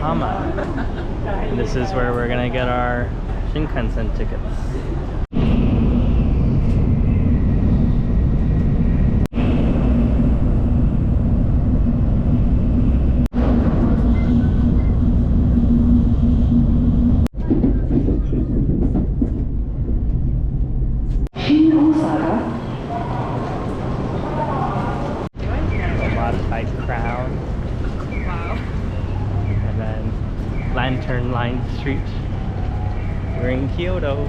Yokohama. And this is where we're gonna get our Shinkansen tickets. Modified crown. Wow. And then lantern lined street. We're in Kyoto.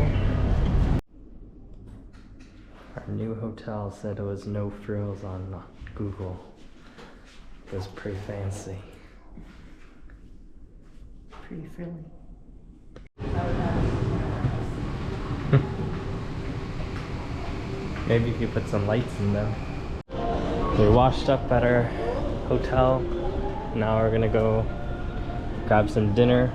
Our new hotel said it was no frills on Google. It was pretty fancy. Pretty frilly. Maybe if you put some lights in them. We washed up at our hotel. Now we're gonna go grab some dinner.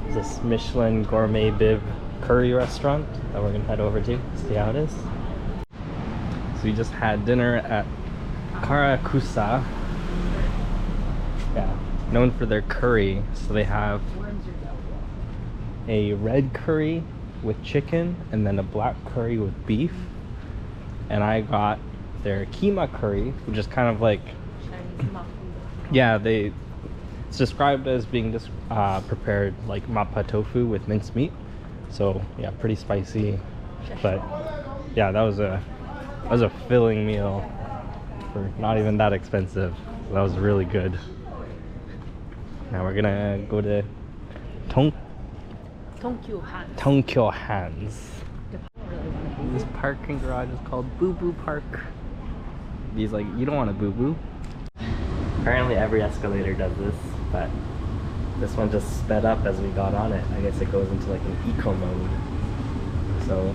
This Michelin gourmet bib curry restaurant that we're gonna head over to, see how it is. So we just had dinner at Karakusa. Yeah, known for their curry. So they have a red curry with chicken and then a black curry with beef. And I got their keema curry, which is kind of like, yeah, it's described as being prepared like mappa tofu with minced meat. So yeah, pretty spicy, but yeah, that was a filling meal for not even that expensive. That was really good. Now we're gonna go to Tonkyo Hands. This parking garage is called Boo Boo Park. He's like, you don't want a boo boo. Apparently every escalator does this, but this one just sped up as we got on it. I guess it goes into like an eco mode. So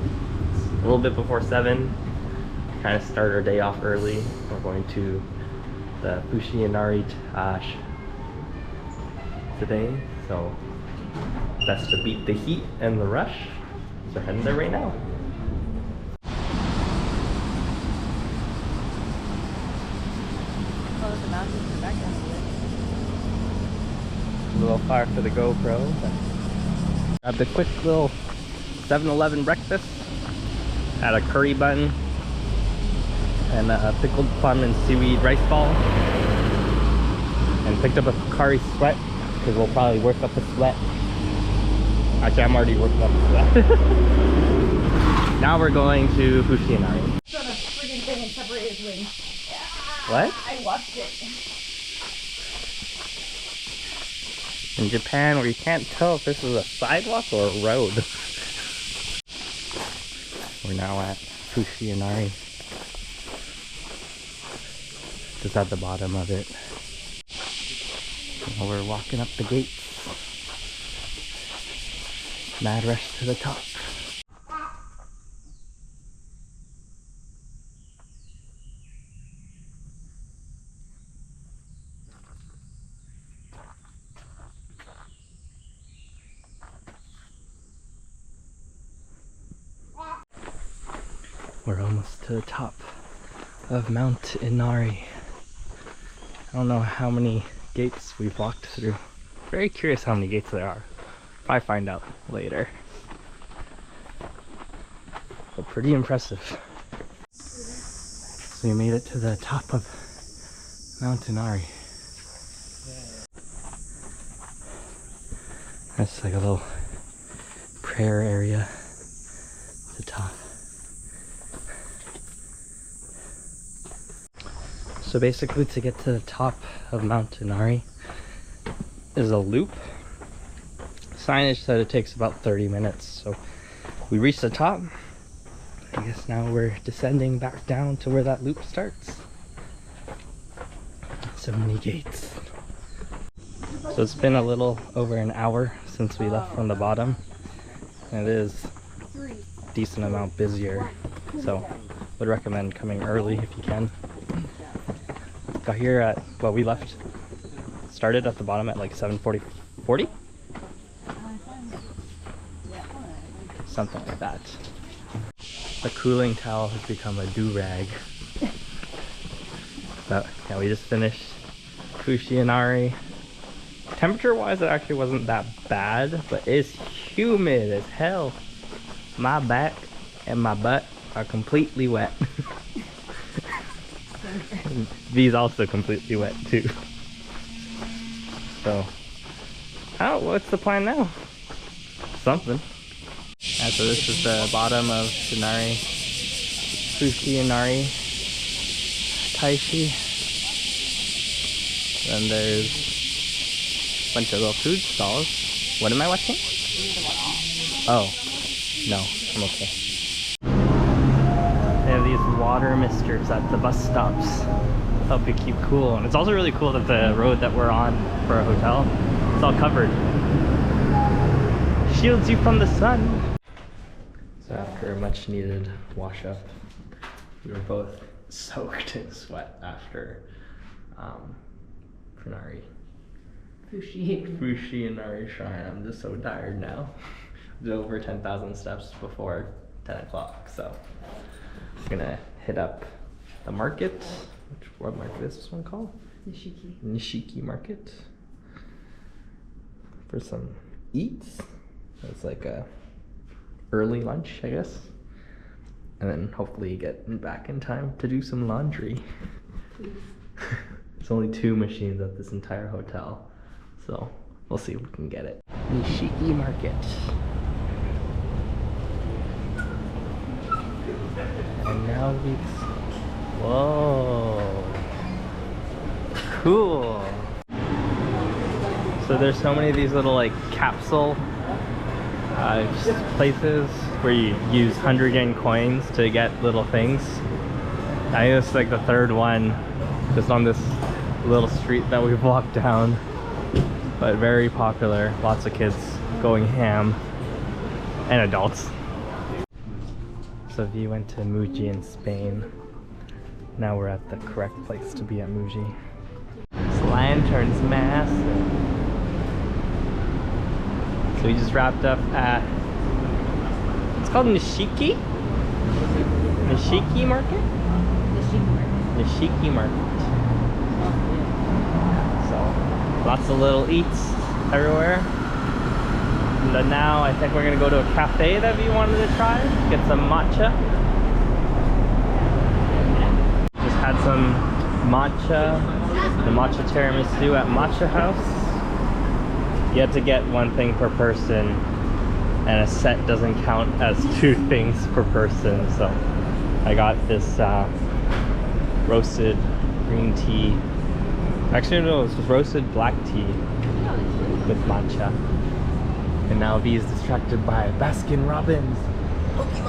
it's a little bit before 7. Trying to start our day off early. We're going to the Fushi Inari today, so best to beat the heat and the rush. So we're heading there right now. A little far for the GoPro, but grabbed a quick little 7-Eleven breakfast. Had a curry bun and a pickled plum and seaweed rice ball, and picked up a Pocari Sweat because we'll probably work up a sweat. Actually, I'm already working up a sweat. Now we're going to Fushi Inari. It's on a friggin' thing and separated his wings. What? I watched it. In Japan, where you can't tell if this is a sidewalk or a road. We're now at Fushi Inari. Just at the bottom of it. Now we're walking up the gates. Mad rush to the top. We're almost to the top of Mount Inari. I don't know how many gates we've walked through. Very curious how many gates there are. Probably find out later. But pretty impressive. So we made it to the top of Mount Inari. That's like a little prayer area at the top. So basically, to get to the top of Mount Inari is a loop. Signage said it takes about 30 minutes. So we reached the top. I guess now we're descending back down to where that loop starts. So many gates. So it's been a little over an hour since we left from the bottom. And it is a decent amount busier. So would recommend coming early if you can. Got here at, well, we left, started at the bottom at like 7:40, something like that. The cooling towel has become a do-rag. But yeah, we just finished Fushi Inari. Temperature wise, it actually wasn't that bad, but it's humid as hell. My back and my butt are completely wet. V's also completely wet too. So, what's the plan now? Something. And so this is the bottom of Inari, Fushi Inari, Taishi. Then there's a bunch of little food stalls. What am I watching? Oh, no, I'm okay. They have these water misters at the bus stops. Help you keep cool. And it's also really cool that the road that we're on for our hotel, it's all covered. Shields you from the sun. So after a much needed wash up, we were both soaked in sweat after Inari. Fushi Inari Shrine. I'm just so tired now. It was over 10,000 steps before 10 o'clock, so I'm gonna hit up the market. What market is this one called? Nishiki Market. For some eats. It's like a early lunch, I guess. And then hopefully get back in time to do some laundry. There's only 2 machines at this entire hotel, so we'll see if we can get it. Nishiki Market. And now whoa, cool. So there's so many of these little like capsule places where you use 100 yen coins to get little things. I think it's like the 3rd one just on this little street that we've walked down, but very popular. Lots of kids going ham and adults. So we went to Muji in Spain. Now we're at the correct place to be at Muji. This lantern's massive. So we just wrapped up at, it's called Nishiki? Nishiki Market? Nishiki Market. So lots of little eats everywhere. And then now I think we're gonna go to a cafe that we wanted to try. Get some matcha. Just had some matcha, the matcha tiramisu at Matcha House. You have to get 1 thing per person, and a set doesn't count as 2 things per person. So I got this roasted green tea. Actually no, it's just roasted black tea with matcha. And now V is distracted by Baskin Robbins. It's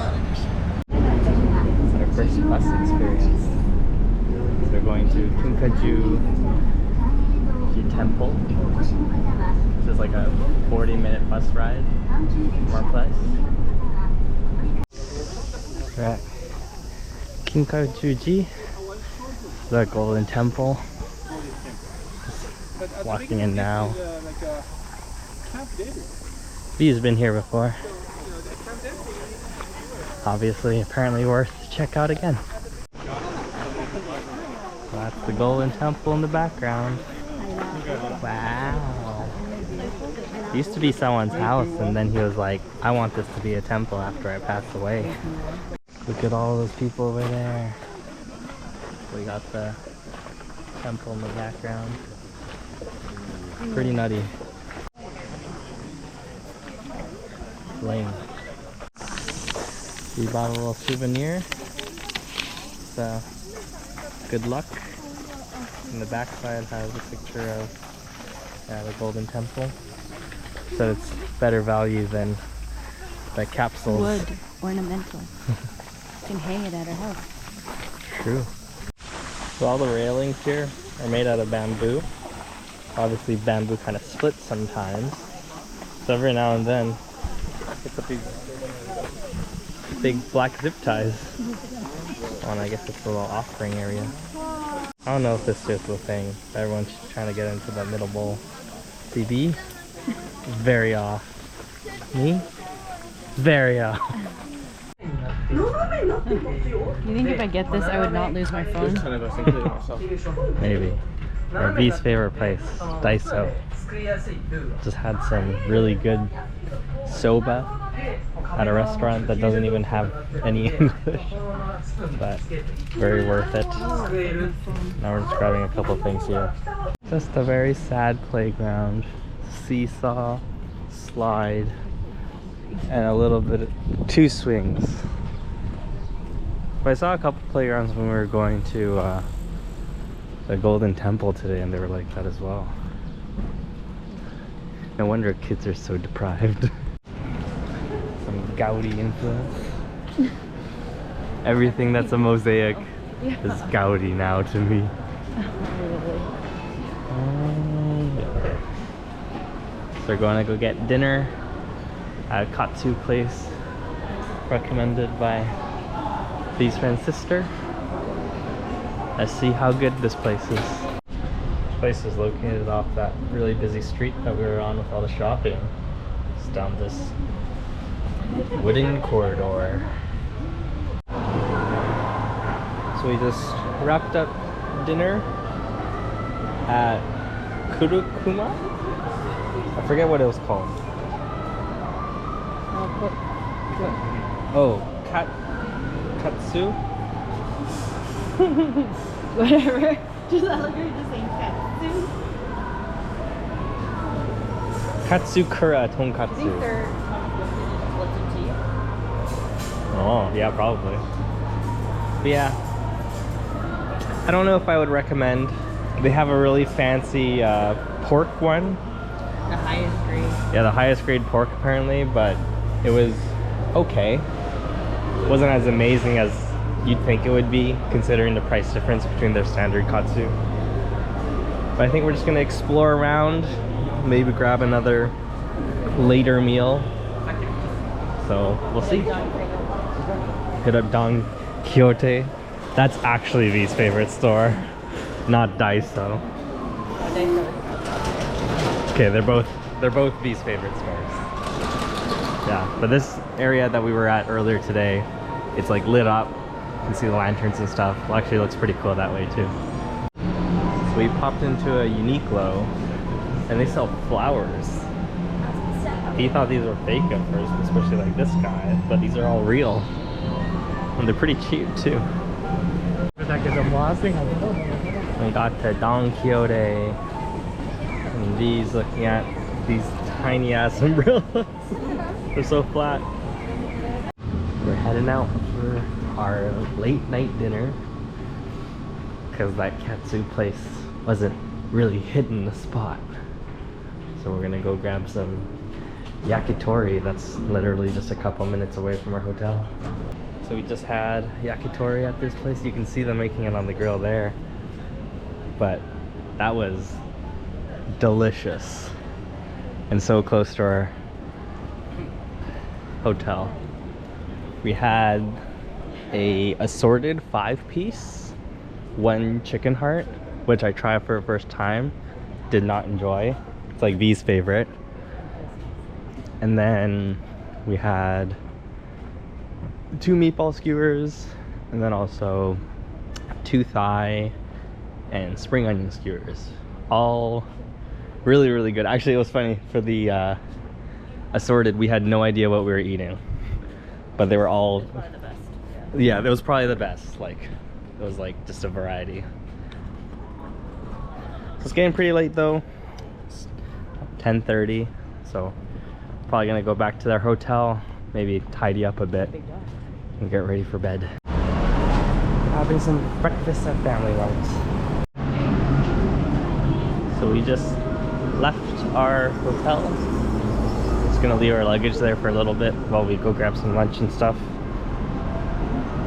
our first bus experience. So we're going to Kinkaku-ji Temple. This is like a 40-minute bus ride from our place. We're at Kinkaku-ji, the Golden Temple. Just walking in now. V's been here before. Obviously, apparently worth to check out again. That's the Golden Temple in the background. Wow. It used to be someone's house, and then he was like, I want this to be a temple after I pass away. Look at all those people over there. We got the temple in the background. Pretty nutty. Lame. We bought a little souvenir. So, good luck. And the back side has a picture of the Golden Temple. So it's better value than the capsules. Wood, ornamental. You can hang it at our house. True. So all the railings here are made out of bamboo. Obviously bamboo kind of splits sometimes. So every now and then it's a big black zip ties. Oh, and I guess it's a little offering area. I don't know if this is the thing. Everyone's trying to get into that middle bowl. CB? Very off. Me? Very off. You think if I get this, I would not lose my phone? Maybe. Our V's favorite place, Daiso. Just had some really good soba at a restaurant that doesn't even have any English, but very worth it. Now we're just grabbing a couple things here. Just a very sad playground. Seesaw, slide, and a little bit of 2 swings. But I saw a couple playgrounds when we were going to the Golden Temple today, and they were like that as well. No wonder kids are so deprived. Some Gaudi influence. Everything that's a mosaic is Gaudi now to me. So we're going to go get dinner at a katsu place recommended by V's friend's sister. Let's see how good this place is. This place is located off that really busy street that we were on with all the shopping. It's down this wooden corridor. So we just wrapped up dinner at Kurukuma? I forget what it was called. Oh, Katsu? Whatever. Just I look like you're just saying katsu. Katsukura tonkatsu. I think they're Lipton tea. Oh, yeah, probably. But yeah, I don't know if I would recommend. They have a really fancy pork one. The highest grade. Yeah, the highest grade pork apparently, but it was okay. It wasn't as amazing as you'd think it would be, considering the price difference between their standard katsu. But I think we're just gonna explore around, maybe grab another later meal. So we'll see. Hit up Don Quixote. That's actually V's favorite store, not Daiso. Okay, they're both V's favorite stores. Yeah, but this area that we were at earlier today, it's like lit up. You can see the lanterns and stuff. Well, actually, it looks pretty cool that way too. So we popped into a Uniqlo, and they sell flowers. He thought these were fake at first, especially like this guy, but these are all real, and they're pretty cheap too. We got to Don Quixote, and these looking at these tiny ass umbrellas. They're so flat. We're heading out for our late night dinner because that katsu place wasn't really hitting the spot. So we're gonna go grab some yakitori that's literally just a couple minutes away from our hotel. So we just had yakitori at this place. You can see them making it on the grill there, but that was delicious and so close to our hotel. We had a assorted 5-piece, 1 chicken heart, which I tried for the first time, did not enjoy. It's like V's favorite. And then we had 2 meatball skewers, and then also 2 thigh and spring onion skewers. All really, really good. Actually, it was funny, for the assorted, we had no idea what we were eating, but they were all Probably the best. yeah, that was probably the best. Like, it was like just a variety. So it's getting pretty late though. It's 10:30, so probably gonna go back to their hotel, maybe tidy up a bit and get ready for bed. Having some breakfast at Family Mart. So we just left our hotel. Just gonna leave our luggage there for a little bit while we go grab some lunch and stuff.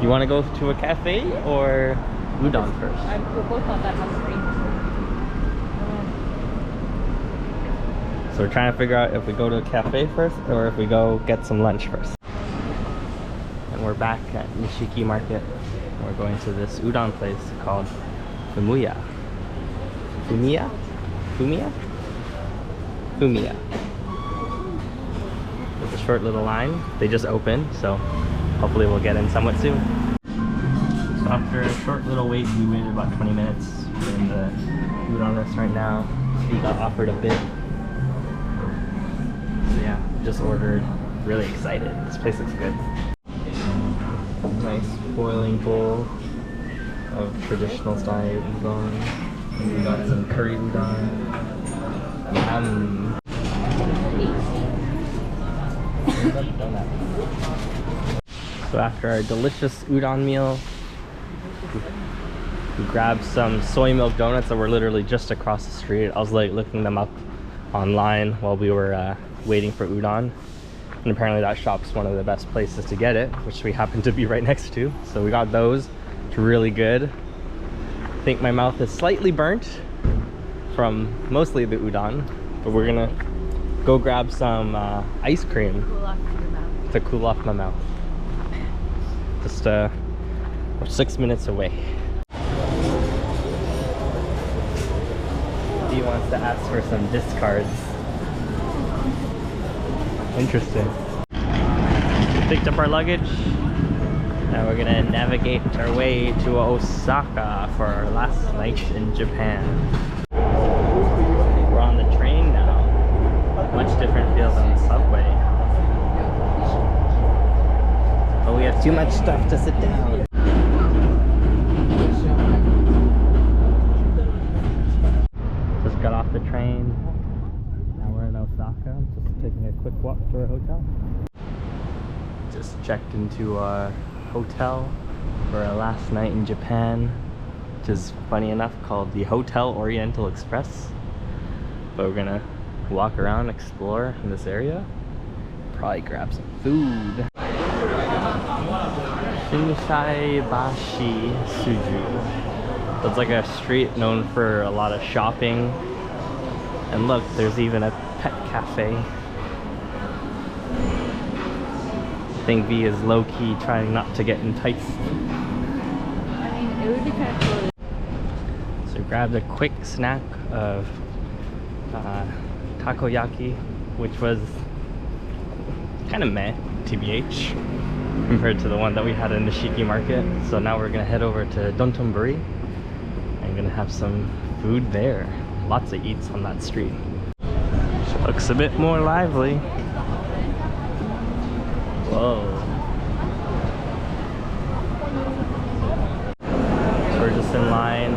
You want to go to a cafe or udon first? We're both not that hungry. So we're trying to figure out if we go to a cafe first or if we go get some lunch first. And we're back at Nishiki Market. We're going to this udon place called Fumiya. Fumiya? Fumiya? Fumiya. It's a short little line. They just opened, so hopefully we'll get in somewhat soon. So after a short little wait, we waited about 20 minutes. We're in the udon restaurant now. We got offered a bit. So yeah, just ordered. Really excited. This place looks good. Nice boiling bowl of traditional style udon. And we got some curry udon. Yum. So after our delicious udon meal, we grabbed some soy milk donuts that were literally just across the street. I was like looking them up online while we were waiting for udon. And apparently that shop's one of the best places to get it, which we happen to be right next to. So we got those. It's really good. I think my mouth is slightly burnt from mostly the udon, but we're gonna go grab some ice cream to cool off my mouth. Just we're 6 minutes away. He wants to ask for some discards. Interesting. We picked up our luggage. Now we're gonna navigate our way to Osaka for our last night in Japan. We're on the train now. Much different feel than the subway. But we have too much stuff to sit down. Just got off the train. Now we're in Osaka. Just taking a quick walk to our hotel. Just checked into our hotel for our last night in Japan, which is funny enough called the Hotel Oriental Express. But we're gonna walk around, explore in this area, probably grab some food. Shinsaibashisuji. So it's like a street known for a lot of shopping. And look, there's even a pet cafe. I think V is low-key trying not to get enticed. I mean, it would be kind of cool. So grabbed a quick snack of takoyaki, which was kind of meh, TBH, compared to the one that we had in Nishiki Market. So now we're gonna head over to Dontonburi and gonna have some food there. Lots of eats on that street. Looks a bit more lively. Whoa. So we're just in line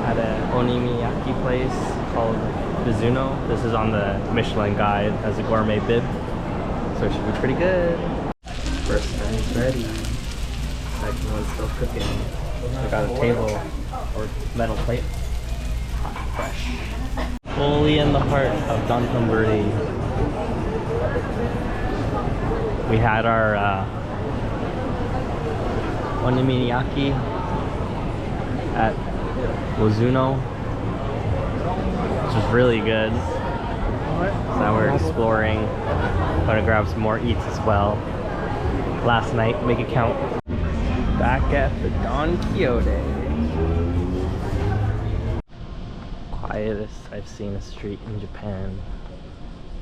at an onimiyaki place called Mizuno. This is on the Michelin guide as a gourmet bib, so it should be pretty good. First time's ready. Second one's still cooking. We got a table or metal plate, hot and fresh. Fully in the heart of Dontonburi. We had our onimiyaki at Mizuno, which was really good. So now we're exploring. Gonna grab some more eats as well. Last night, make it count. Back at the Don Quixote. Quietest I've seen a street in Japan,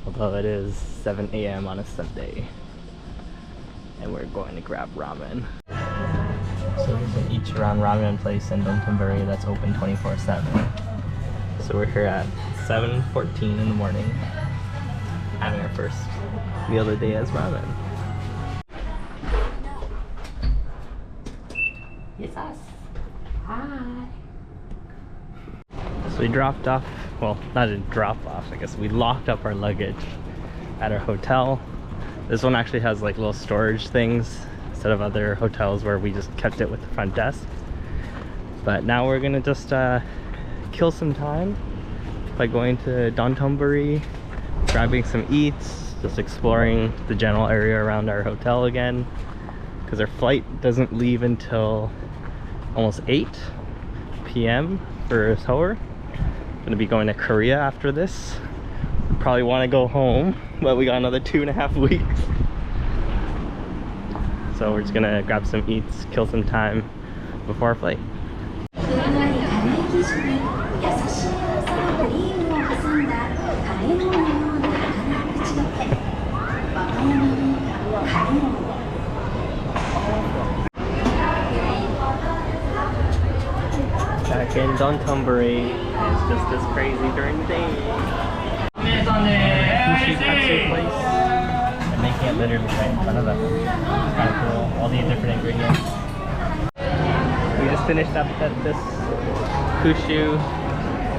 although it is 7 a.m. on a Sunday. And we're going to grab ramen. So there's an Ichiran ramen place in Dontonburi that's open 24/7. So we're here at 7:14 in the morning, having our first meal of the day as ramen. It's us. Hi. So we dropped off, well, not a drop off, I guess we locked up our luggage at our hotel. This one actually has like little storage things instead of other hotels where we just kept it with the front desk. But now we're gonna just kill some time by going to Dontonburi, grabbing some eats, just exploring the general area around our hotel again, because our flight doesn't leave until almost 8 p.m. for Seoul. Gonna be going to Korea after this. Probably want to go home, but we got another 2.5 weeks. So we're just gonna grab some eats, kill some time before our flight. Back in Dontonburi, it's just as crazy during the day. Fushi place. They're making it literally right in front of us. It's kind of cool. All these different ingredients. We just finished up at this Kushu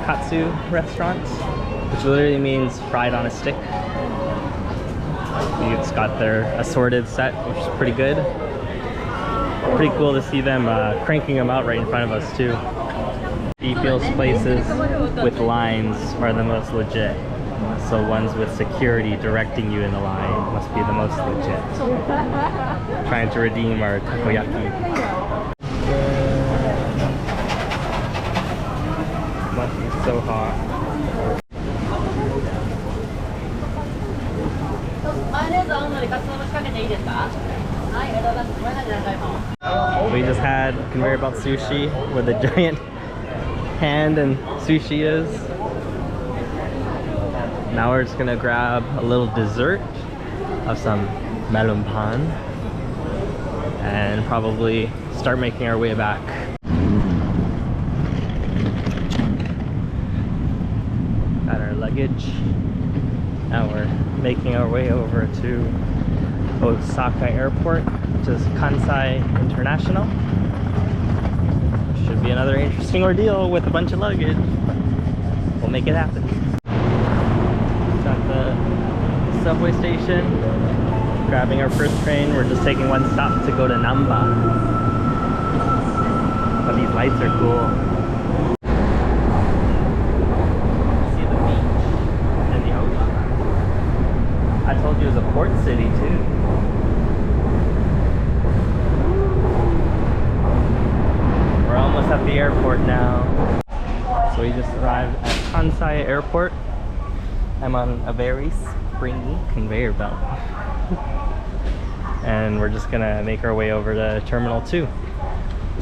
Katsu restaurant, which literally means fried on a stick. It's got their assorted set, which is pretty good. Pretty cool to see them cranking them out right in front of us too. Feels places with lines are the most legit. So ones with security directing you in the line must be the most legit. Trying to redeem our takoyaki. Must be so hot. We just had conveyor belt sushi where the giant hand and sushi is. Now we're just gonna grab a little dessert of some melon pan and probably start making our way back. Got our luggage. Now we're making our way over to Osaka Airport, which is Kansai International. Should be another interesting ordeal with a bunch of luggage, but we'll make it happen. At the subway station, grabbing our first train. We're just taking one stop to go to Namba. But these lights are cool. See the beach and the ocean. I told you it was a port city too. We're almost at the airport now. So we just arrived at Kansai Airport. I'm on a very springy conveyor belt. And we're just gonna make our way over to Terminal 2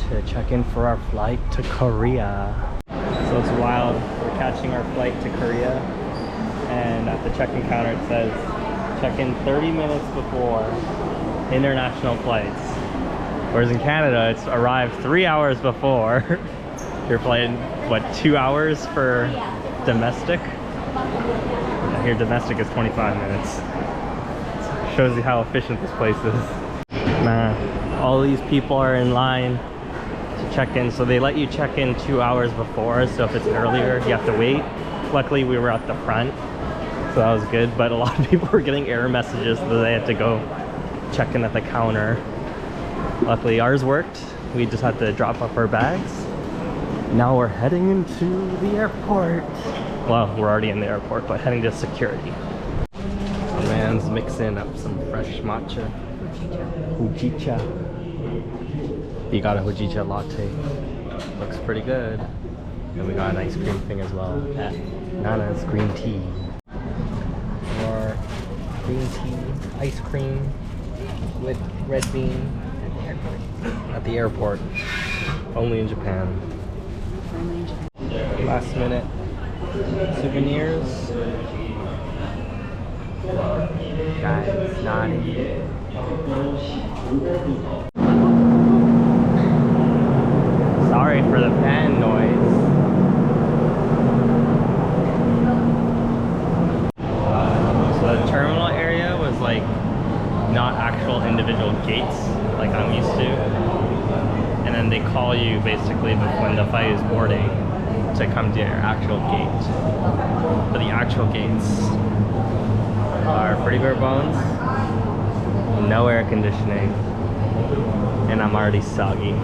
to check in for our flight to Korea. So it's wild. We're catching our flight to Korea, and at the check-in counter it says check in 30 minutes before international flights. Whereas in Canada, it's arrived 3 hours before. You're flying, what, 2 hours for domestic? Here, domestic is 25 minutes. Shows you how efficient this place is. Nah, all these people are in line to check in, so they let you check in 2 hours before, so if it's earlier, you have to wait. Luckily, we were at the front, so that was good, but a lot of people were getting error messages, so they had to go check in at the counter. Luckily, ours worked. We just had to drop off our bags. Now we're heading into the airport. Well, we're already in the airport, but heading to security. The man's mixing up some fresh matcha. Hojicha. He got a hojicha latte. Looks pretty good. And we got an ice cream thing as well at Nana's Green Tea. More green tea, ice cream with red bean at the airport. Only in Japan. Last minute souvenirs. Guys, naughty. Sorry for the fan noise. So the terminal area was like not actual individual gates like I'm used to. And then they call you basically when the flight is boarding to come to your actual gate. But the actual gates are pretty bare bones, no air conditioning, and I'm already soggy.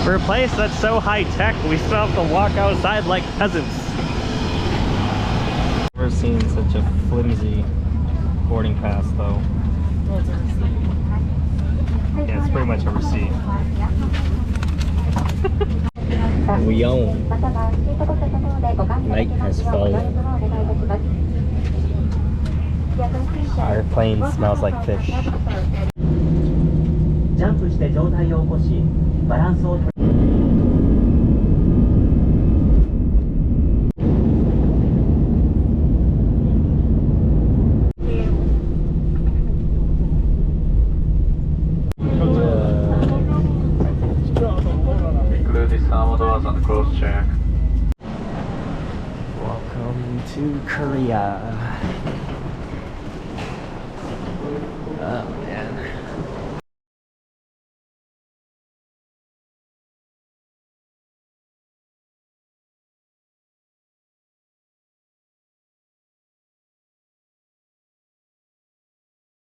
For a place that's so high-tech, we still have to walk outside like peasants. Never seen such a flimsy boarding pass though. Yeah, it's pretty much a receipt. We own. Night has fallen. Our plane smells like fish. these thermal doors on the cross check. Welcome to Korea.